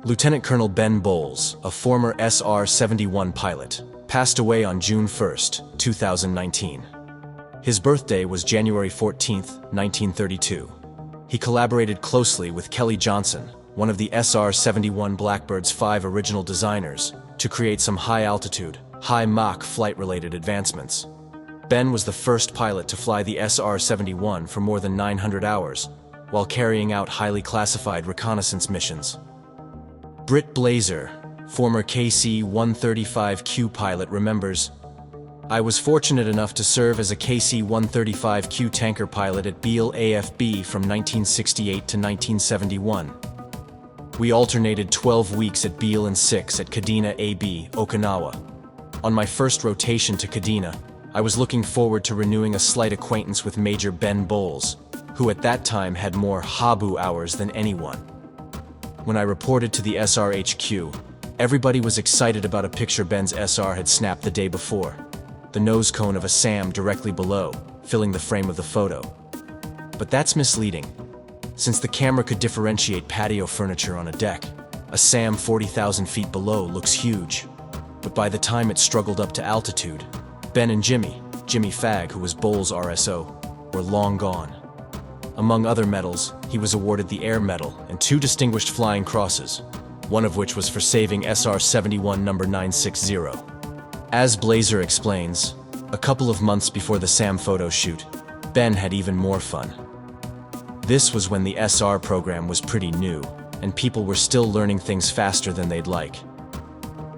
Lieutenant Colonel Ben Bowles, a former SR-71 pilot, passed away on June 1, 2019. His birthday was January 14, 1932. He collaborated closely with Kelly Johnson, one of the SR-71 Blackbird's 5 original designers, to create some high-altitude, high-Mach flight-related advancements. Ben was the first pilot to fly the SR-71 for more than 900 hours, while carrying out highly classified reconnaissance missions. Britt Blazer, former KC-135Q pilot, remembers, "I was fortunate enough to serve as a KC-135Q tanker pilot at Beale AFB from 1968 to 1971. We alternated 12 weeks at Beale and 6 at Kadena AB, Okinawa. On my first rotation to Kadena, I was looking forward to renewing a slight acquaintance with Major Ben Bowles, who at that time had more Habu hours than anyone. When I reported to the SRHQ, everybody was excited about a picture Ben's SR had snapped the day before, the nose cone of a SAM directly below, filling the frame of the photo. But that's misleading. Since the camera could differentiate patio furniture on a deck, a SAM 40,000 feet below looks huge. But by the time it struggled up to altitude, Ben and Jimmy Fagg, who was Bowles' RSO, were long gone. Among other medals, he was awarded the Air Medal and 2 Distinguished Flying Crosses, one of which was for saving SR-71 number 960. As Blazer explains, a couple of months before the SAM photo shoot, Ben had even more fun. This was when the SR program was pretty new, and people were still learning things faster than they'd like.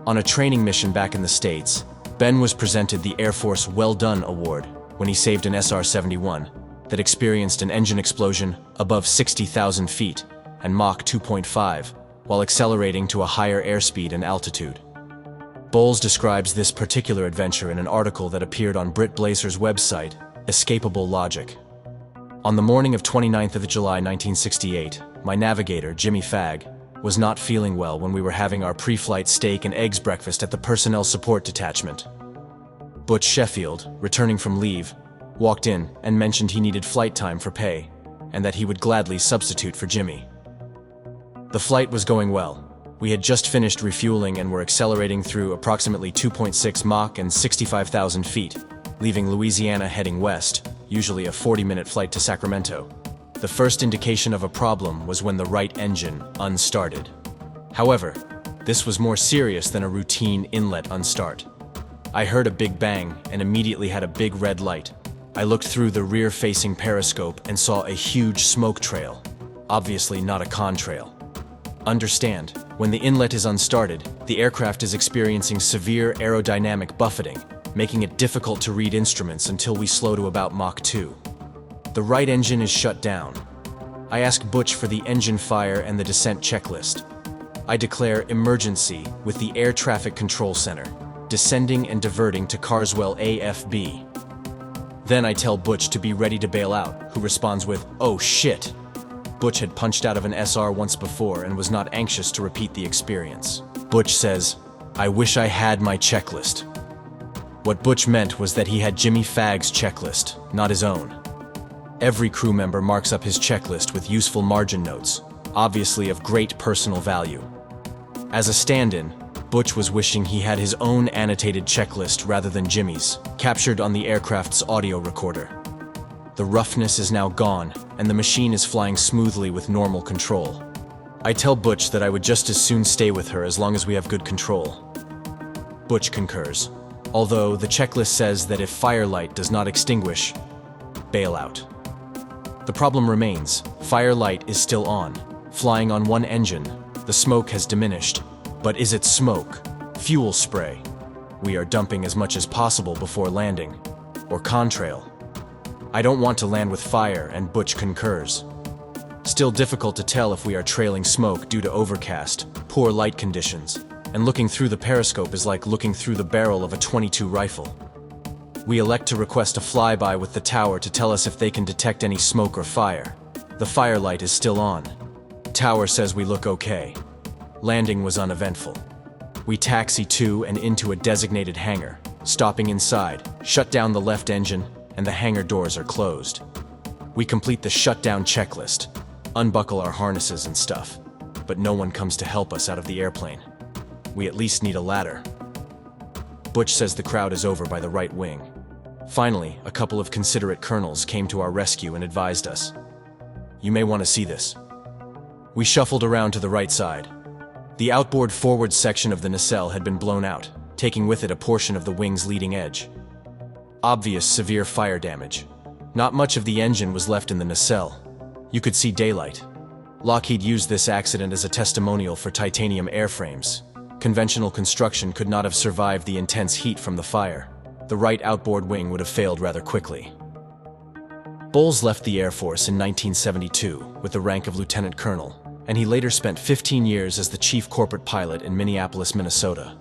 On a training mission back in the States, Ben was presented the Air Force Well Done Award when he saved an SR-71 that experienced an engine explosion above 60,000 feet and Mach 2.5 while accelerating to a higher airspeed and altitude. Bowles describes this particular adventure in an article that appeared on Britt Blazer's website, Escapable Logic. On the morning of 29th of July 1968, my navigator, Jimmy Fagg, was not feeling well when we were having our pre-flight steak and eggs breakfast at the Personnel Support Detachment. Butch Sheffield, returning from leave, walked in and mentioned he needed flight time for pay, and that he would gladly substitute for Jimmy. The flight was going well. We had just finished refueling and were accelerating through approximately 2.6 Mach and 65,000 feet, leaving Louisiana heading west, usually a 40-minute flight to Sacramento. The first indication of a problem was when the right engine unstarted. However, this was more serious than a routine inlet unstart. I heard a big bang and immediately had a big red light. I looked through the rear-facing periscope and saw a huge smoke trail, obviously not a contrail. Understand, when the inlet is unstarted, the aircraft is experiencing severe aerodynamic buffeting, making it difficult to read instruments until we slow to about Mach 2. The right engine is shut down. I ask Butch for the engine fire and the descent checklist. I declare emergency with the Air Traffic Control Center, descending and diverting to Carswell AFB. Then I tell Butch to be ready to bail out, who responds with, "Oh shit." Butch had punched out of an SR once before and was not anxious to repeat the experience. Butch says, "I wish I had my checklist." What Butch meant was that he had Jimmy Fagg's checklist, not his own. Every crew member marks up his checklist with useful margin notes, obviously of great personal value. As a stand-in, Butch was wishing he had his own annotated checklist rather than Jimmy's, captured on the aircraft's audio recorder. The roughness is now gone, and the machine is flying smoothly with normal control. I tell Butch that I would just as soon stay with her as long as we have good control. Butch concurs, although the checklist says that if firelight does not extinguish, bail out. The problem remains. Firelight is still on, flying on one engine. The smoke has diminished. But is it smoke? Fuel spray? We are dumping as much as possible before landing. Or contrail? I don't want to land with fire, and Butch concurs. Still difficult to tell if we are trailing smoke due to overcast, poor light conditions, and looking through the periscope is like looking through the barrel of a .22 rifle. We elect to request a flyby with the tower to tell us if they can detect any smoke or fire. The firelight is still on. Tower says we look okay. Landing was uneventful. We taxi to and into a designated hangar, stopping inside, shut down the left engine, and the hangar doors are closed. We complete the shutdown checklist, unbuckle our harnesses and stuff. but no one comes to help us out of the airplane. We at least need a ladder. Butch says the crowd is over by the right wing. Finally, a couple of considerate colonels came to our rescue and advised us. You may want to see this. We shuffled around to the right side. The outboard forward section of the nacelle had been blown out, taking with it a portion of the wing's leading edge. Obvious severe fire damage. Not much of the engine was left in the nacelle. You could see daylight. Lockheed used this accident as a testimonial for titanium airframes. Conventional construction could not have survived the intense heat from the fire. The right outboard wing would have failed rather quickly. Bowles left the Air Force in 1972 with the rank of lieutenant colonel, and he later spent 15 years as the chief corporate pilot in Minneapolis, Minnesota.